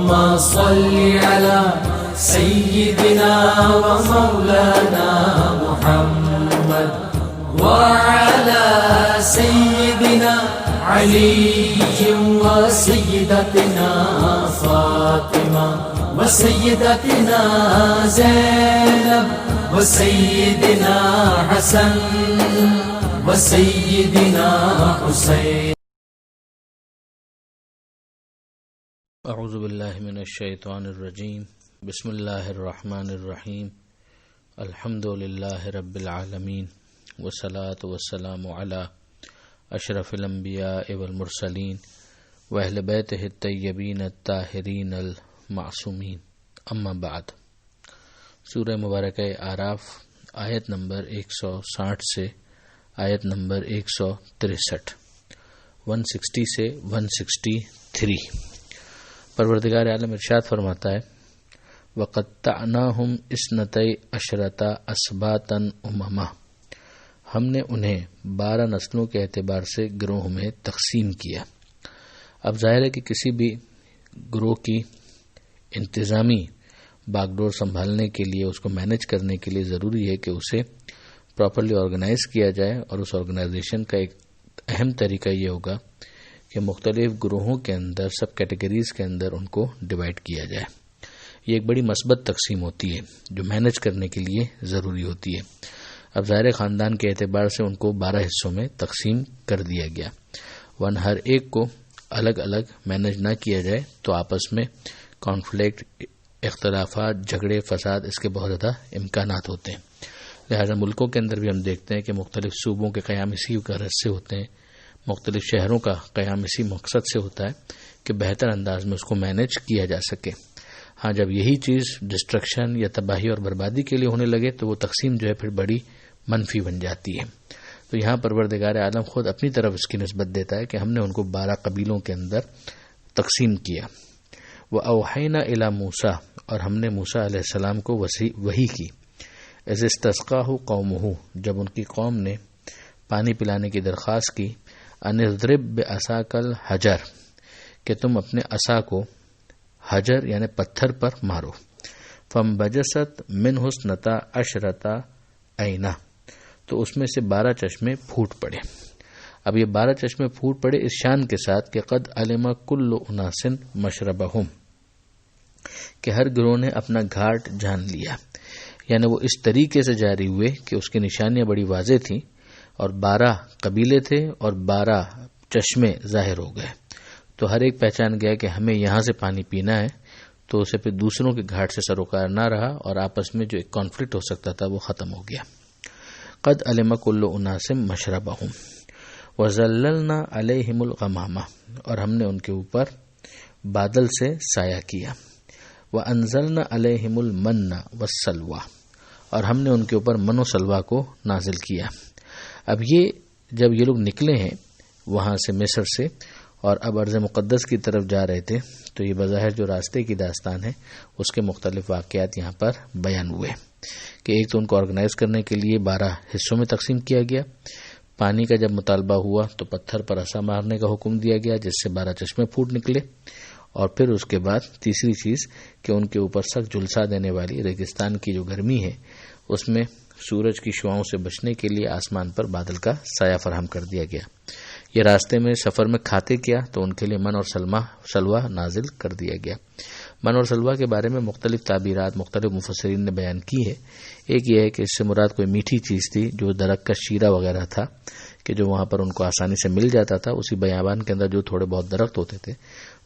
اللهم صل على سيدنا ومولانا محمد وعلى سيدنا علي وسيدتنا فاطمة وسيدتنا زينب وسيدنا حسن وسيدنا حسين. اعوذ باللہ من الشیطان الرجیم. بسم اللہ الرحمن الرحیم. الحمد للہ رب العالمین والصلاة والسلام علی اشرف الانبیاء والمرسلین واہل بیتہ الطیبین الطاہرین المعصومین. اما بعد. سورہ مبارکہ اعراف آیت نمبر 160 سے آیت نمبر 163، 160 سے 163. پروردگار عالم ارشاد فرماتا ہے وَقَطَّعْنَاهُمْ اثْنَتَيْ عَشْرَةَ أَسْبَاطًا أُمَمًا، ہم نے انہیں 12 نسلوں کے اعتبار سے گروہ میں تقسیم کیا. اب ظاہر ہے کہ کسی بھی گروہ کی انتظامی باغ ڈور سنبھالنے کے لیے، اس کو مینج کرنے کے لیے ضروری ہے کہ اسے پراپرلی آرگنائز کیا جائے، اور اس آرگنائزیشن کا ایک اہم طریقہ یہ ہوگا کہ مختلف گروہوں کے اندر، سب کیٹیگریز کے اندر ان کو ڈیوائڈ کیا جائے. یہ ایک بڑی مثبت تقسیم ہوتی ہے جو مینج کرنے کے لیے ضروری ہوتی ہے. اب ظاہر خاندان کے اعتبار سے ان کو 12 حصوں میں تقسیم کر دیا گیا، ورنہ ہر ایک کو الگ الگ مینج نہ کیا جائے تو آپس میں کانفلکٹ، اختلافات، جھگڑے، فساد، اس کے بہت زیادہ امکانات ہوتے ہیں. لہذا ملکوں کے اندر بھی ہم دیکھتے ہیں کہ مختلف صوبوں کے قیام اسی غرض سے ہوتے ہیں، مختلف شہروں کا قیام اسی مقصد سے ہوتا ہے کہ بہتر انداز میں اس کو مینج کیا جا سکے. ہاں، جب یہی چیز ڈسٹرکشن یا تباہی اور بربادی کے لیے ہونے لگے تو وہ تقسیم جو ہے پھر بڑی منفی بن جاتی ہے. تو یہاں پروردگار عالم خود اپنی طرف اس کی نسبت دیتا ہے کہ ہم نے ان کو 12 قبیلوں کے اندر تقسیم کیا. وَأَوْحَيْنَا إِلَى مُوسَىٰ، اور ہم نے موسیٰ علیہ السلام کو وحی کی. اِذِ اسْتَسْقَاهُ قَوْمُهُ، جب ان کی قوم نے پانی پلانے کی درخواست کی. ان اضرب بعصاک الحجر، کہ تم اپنے عصا کو حجر یعنی پتھر پر مارو. فانبجست منہ اثنتا عشرۃ عینہ، تو اس میں سے 12 چشمے پھوٹ پڑے. اب یہ 12 چشمے پھوٹ پڑے اس شان کے ساتھ کہ قد علم کل اناس مشربہم، کہ ہر گروہ نے اپنا گھاٹ جان لیا. یعنی وہ اس طریقے سے جاری ہوئے کہ اس کی نشانیاں بڑی واضح تھیں، اور 12 قبیلے تھے اور 12 چشمے ظاہر ہو گئے. تو ہر ایک پہچان گیا کہ ہمیں یہاں سے پانی پینا ہے، تو اسے پھر دوسروں کے گھاٹ سے سروکار نہ رہا، اور آپس میں جو ایک کانفلکٹ ہو سکتا تھا وہ ختم ہو گیا. قد علم کل اناس مشربہم وظللنا علیہم الغمامہ، اور ہم نے ان کے اوپر بادل سے سایہ کیا. وانزلنا علیہم المن والسلوی، اور ہم نے ان کے اوپر من و سلوہ کو نازل کیا. اب یہ جب یہ لوگ نکلے ہیں وہاں سے مصر سے اور اب ارض مقدس کی طرف جا رہے تھے، تو یہ بظاہر جو راستے کی داستان ہے اس کے مختلف واقعات یہاں پر بیان ہوئے کہ ایک تو ان کو آرگنائز کرنے کے لیے 12 حصوں میں تقسیم کیا گیا. پانی کا جب مطالبہ ہوا تو پتھر پر عصا مارنے کا حکم دیا گیا جس سے 12 چشمے پھوٹ نکلے. اور پھر اس کے بعد تیسری چیز کہ ان کے اوپر سخت جھلسا دینے والی ریگستان کی جو گرمی ہے اس میں سورج کی شعاؤں سے بچنے کے لیے آسمان پر بادل کا سایہ فراہم کر دیا گیا. یہ راستے میں سفر میں کھاتے کیا تو ان کے لیے من اور سلوہ نازل کر دیا گیا. من اور سلوہ کے بارے میں مختلف تعبیرات مختلف مفسرین نے بیان کی ہے. ایک یہ ہے کہ اس سے مراد کوئی میٹھی چیز تھی جو درخت کا شیرہ وغیرہ تھا کہ جو وہاں پر ان کو آسانی سے مل جاتا تھا. اسی بیابان کے اندر جو تھوڑے بہت درخت ہوتے تھے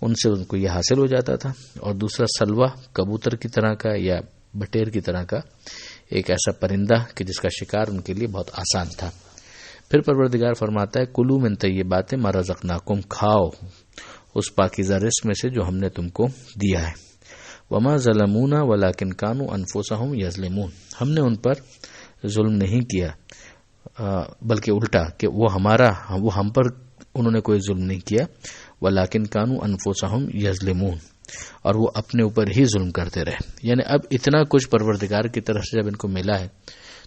ان سے ان کو یہ حاصل ہو جاتا تھا. اور دوسرا سلوہ کبوتر کی طرح کا یا بٹیر کی طرح کا ایک ایسا پرندہ کہ جس کا شکار ان کے لیے بہت آسان تھا. پھر پروردگار فرماتا ہے کلوا من طیبات ما رزقناکم، کھاؤ اس پاکیزہ رزق میں سے جو ہم نے تم کو دیا ہے. وما ظلمونا ولکن کانوا انفسهم یظلمون، ہم نے ان پر ظلم نہیں کیا بلکہ الٹا کہ وہ ہم پر انہوں نے کوئی ظلم نہیں کیا. ولکن کانوا انفسهم یظلمون، اور وہ اپنے اوپر ہی ظلم کرتے رہے. یعنی اب اتنا کچھ پروردگار کی طرف سے جب ان کو ملا ہے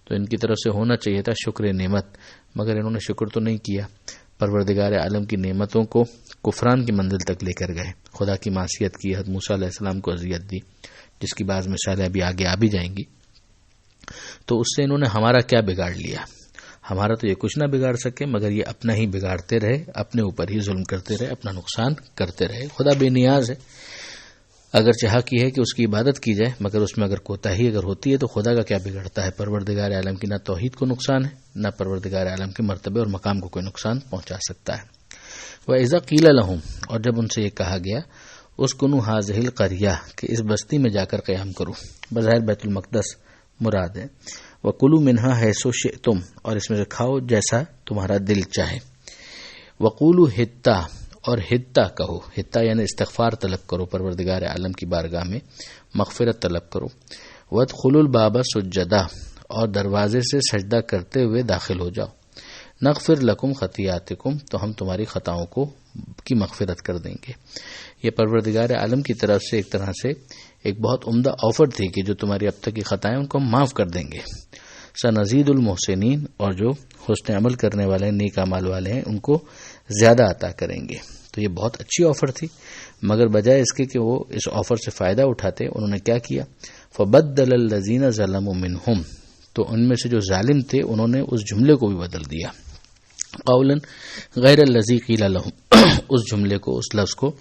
تو ان کی طرف سے ہونا چاہیے تھا شکر نعمت، مگر انہوں نے شکر تو نہیں کیا پروردگار عالم کی نعمتوں کو کفران کی منزل تک لے کر گئے، خدا کی معصیت کی، حضرت موسیٰ علیہ السلام کو اذیت دی، جس کی بعض مثالیں ابھی آگے آ بھی جائیں گی، تو اس سے انہوں نے ہمارا کیا بگاڑ لیا؟ ہمارا تو یہ کچھ نہ بگاڑ سکے، مگر یہ اپنا ہی بگاڑتے رہے، اپنے اوپر ہی ظلم کرتے رہے، اپنا نقصان کرتے رہے۔ خدا بے نیاز ہے، اگر چاہا کی ہے کہ اس کی عبادت کی جائے، مگر اس میں اگر کوتاہی اگر ہوتی ہے تو خدا کا کیا بگڑتا ہے؟ پروردگار عالم کی نہ توحید کو نقصان ہے، نہ پروردگار عالم کے مرتبے اور مقام کو کوئی نقصان پہنچا سکتا ہے۔ وَإِذَا قِيلَ لَهُمْ، اور جب ان سے یہ کہا گیا، اسْكُنُوا هَٰذِهِ الْقَرْيَةَ، کہ اس بستی میں جا کر قیام کرو، بظاہر بیت المقدس مراد ہے، وَكُلُوا مِنْهَا حَيْثُ شِئْتُمْ، اور اس میں سے کھاؤ جیسا تمہارا دل چاہے، وَقُولُوا حِطَّةٌ، اور حطہ کہو، حطہ یعنی استغفار طلب کرو، پروردگار عالم کی بارگاہ میں مغفرت طلب کرو، وَادْخُلُوا الْبَابَ سُجَّدًا، اور دروازے سے سجدہ کرتے ہوئے داخل ہو جاؤ، نغفر لکم خطیاتکم، تو ہم تمہاری خطاؤں کی مغفرت کر دیں گے۔ یہ پروردگار عالم کی طرف سے ایک طرح سے ایک بہت عمدہ آفر تھی کہ جو تمہاری اب تک کی خطائیں ان کو ہم معاف کر دیں گے، سنزید المحسنین، اور جو حسن عمل کرنے والے ہیں، نیک اعمال والے ہیں، ان کو زیادہ عطا کریں گے۔ تو یہ بہت اچھی آفر تھی، مگر بجائے اس کے کہ وہ اس آفر سے فائدہ اٹھاتے، انہوں نے کیا کیا؟ فبدل الذین ظلموا منہم، تو ان میں سے جو ظالم تھے انہوں نے اس جملے کو بھی بدل دیا، قولا غیر الذی قیل لہم، اس جملے کو، اس لفظ کو،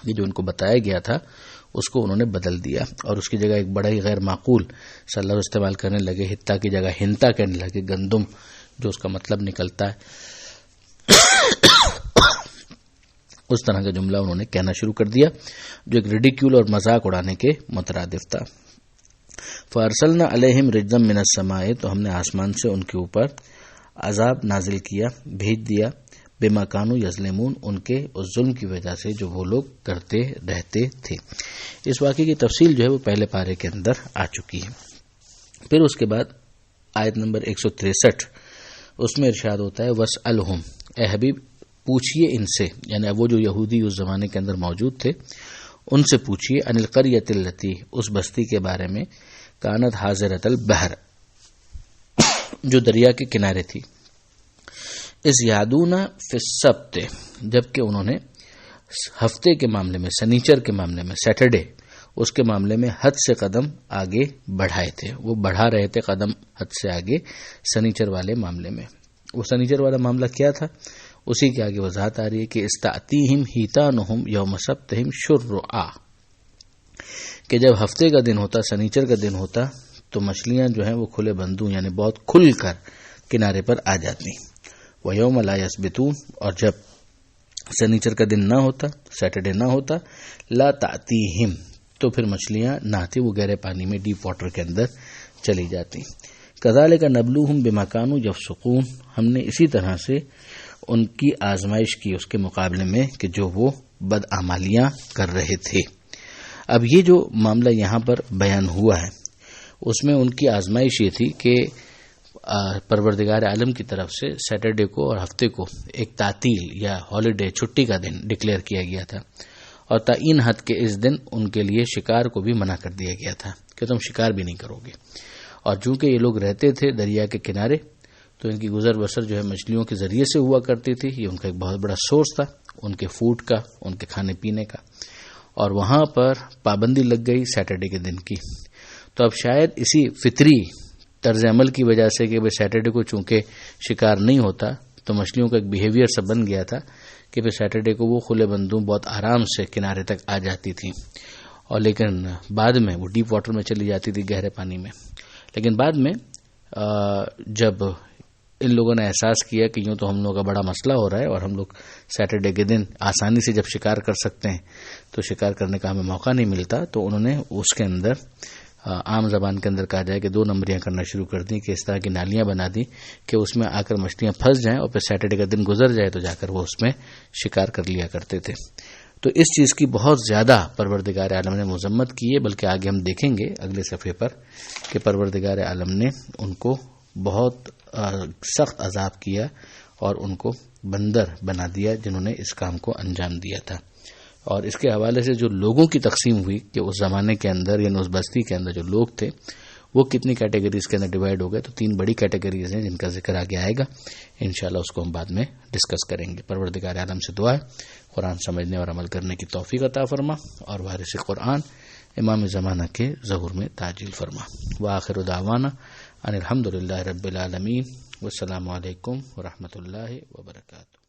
یہ جو ان کو بتایا گیا تھا اس کو انہوں نے بدل دیا، اور اس کی جگہ ایک بڑا ہی غیر معقول سا لفظ استعمال کرنے لگے، حتہ کی جگہ ہنتا کہنے لگے، گندم جو اس کا مطلب نکلتا ہے، اس طرح کا جملہ انہوں نے کہنا شروع کر دیا جو ایک ریڈیکیول اور مذاق اڑانے کے مترادف تھا۔ فارسلنا علیہم رجزا من السماء، تو ہم نے آسمان سے ان کے اوپر عذاب نازل کیا، بھیج دیا، بما کانوا یظلمون، ان کے اس ظلم کی وجہ سے جو وہ لوگ کرتے رہتے تھے۔ اس واقعے کی تفصیل جو ہے وہ پہلے پارے کے اندر آ چکی ہے۔ پھر اس کے بعد آیت نمبر 163 اس میں ارشاد ہوتا ہے، وَاسْأَلْهُمْ، اے حبیب پوچھئے ان سے، یعنی وہ جو یہودی اس زمانے کے اندر موجود تھے ان سے پوچھئے، عن القریۃ التی، اس بستی کے بارے میں، کانت حاضرۃ البحر، جو دریا کے کنارے تھی، اس یادون فی السبت، جبکہ انہوں نے ہفتے کے معاملے میں، سنیچر کے معاملے میں، سیٹرڈے، اس کے معاملے میں حد سے قدم آگے بڑھائے تھے، وہ بڑھا رہے تھے قدم حد سے آگے سنیچر والے معاملے میں۔ وہ سنیچر والا معاملہ کیا تھا؟ اسی کے آگے وضاحت آ رہی ہے کہ استعتیہم ہیتانہم یوم سبتہم شرعا، کہ جب ہفتے کا دن ہوتا، سنیچر کا دن ہوتا، تو مچھلیاں جو ہیں وہ کھلے بندوں یعنی بہت کھل کر کنارے پر آ جاتی، وَيَوْمَ لَا يَسْبِتُونَ، اور جب سنیچر کا دن نہ ہوتا، سیٹرڈے نہ ہوتا، لا تأتیہم، تو پھر مچھلیاں نہ آتی، وہ گہرے پانی میں ڈیپ واٹر کے اندر چلی جاتی۔ کذالک نبلوہم بما کانوا یفسقون، ہم نے اسی طرح سے ان کی آزمائش کی اس کے مقابلے میں کہ جو وہ بدعمالیاں کر رہے تھے۔ اب یہ جو معاملہ یہاں پر بیان ہوا ہے اس میں ان کی آزمائش یہ تھی کہ پروردگار عالم کی طرف سے سیٹرڈے کو اور ہفتے کو ایک تعطیل یا ہالیڈے، چھٹی کا دن ڈکلیئر کیا گیا تھا، اور تعین حد کے اس دن ان کے لیے شکار کو بھی منع کر دیا گیا تھا کہ تم شکار بھی نہیں کرو گے۔ اور چونکہ یہ لوگ رہتے تھے دریا کے کنارے، تو ان کی گزر بسر جو ہے مچھلیوں کے ذریعے سے ہوا کرتی تھی، یہ ان کا ایک بہت بڑا سورس تھا ان کے فوڈ کا، ان کے کھانے پینے کا، اور وہاں پر پابندی لگ گئی سیٹرڈے کے دن کی۔ تو اب شاید اسی فطری طرز عمل کی وجہ سے کہ سیٹرڈے کو چونکہ شکار نہیں ہوتا، تو مچھلیوں کا ایک بیہیویئر سا بن گیا تھا کہ پھر سیٹرڈے کو وہ کھلے بندوں بہت آرام سے کنارے تک آ جاتی تھیں، اور لیکن بعد میں وہ ڈیپ واٹر میں چلی جاتی تھی، گہرے پانی میں۔ لیکن بعد میں جب ان لوگوں نے احساس کیا کہ یوں تو ہم لوگوں کا بڑا مسئلہ ہو رہا ہے اور ہم لوگ سیٹرڈے کے دن آسانی سے جب شکار کر سکتے ہیں تو شکار کرنے کا ہمیں موقع نہیں ملتا، تو انہوں نے اس کے اندر عام زبان کے اندر کہا جائے کہ 2 نمبریاں کرنا شروع کر دیں، کہ اس طرح کی نالیاں بنا دیں کہ اس میں آ کر مچھلیاں پھنس جائیں اور پھر سیٹرڈے کا دن گزر جائے تو جا کر وہ اس میں شکار کر لیا کرتے تھے۔ تو اس چیز کی بہت زیادہ پروردگار عالم نے مذمت کی ہے، بلکہ آگے ہم دیکھیں گے اگلے صفحے پر کہ پروردگار عالم نے ان کو بہت سخت عذاب کیا اور ان کو بندر بنا دیا جنہوں نے اس کام کو انجام دیا تھا۔ اور اس کے حوالے سے جو لوگوں کی تقسیم ہوئی کہ اس زمانے کے اندر یعنی اس بستی کے اندر جو لوگ تھے وہ کتنی کیٹیگریز کے اندر ڈیوائڈ ہو گئے، تو 3 بڑی کیٹیگریز ہیں جن کا ذکر آگے آئے گا انشاءاللہ، اس کو ہم بعد میں ڈسکس کریں گے۔ پروردگار عالم سے دعا ہے قرآن سمجھنے اور عمل کرنے کی توفیق عطا فرما، اور وارث قرآن امام زمانہ کے ظہور میں تعجیل فرما۔ وآخر دعوانا ان الحمدللہ رب العالمین، والسلام علیکم ورحمۃ اللہ وبرکاتہ۔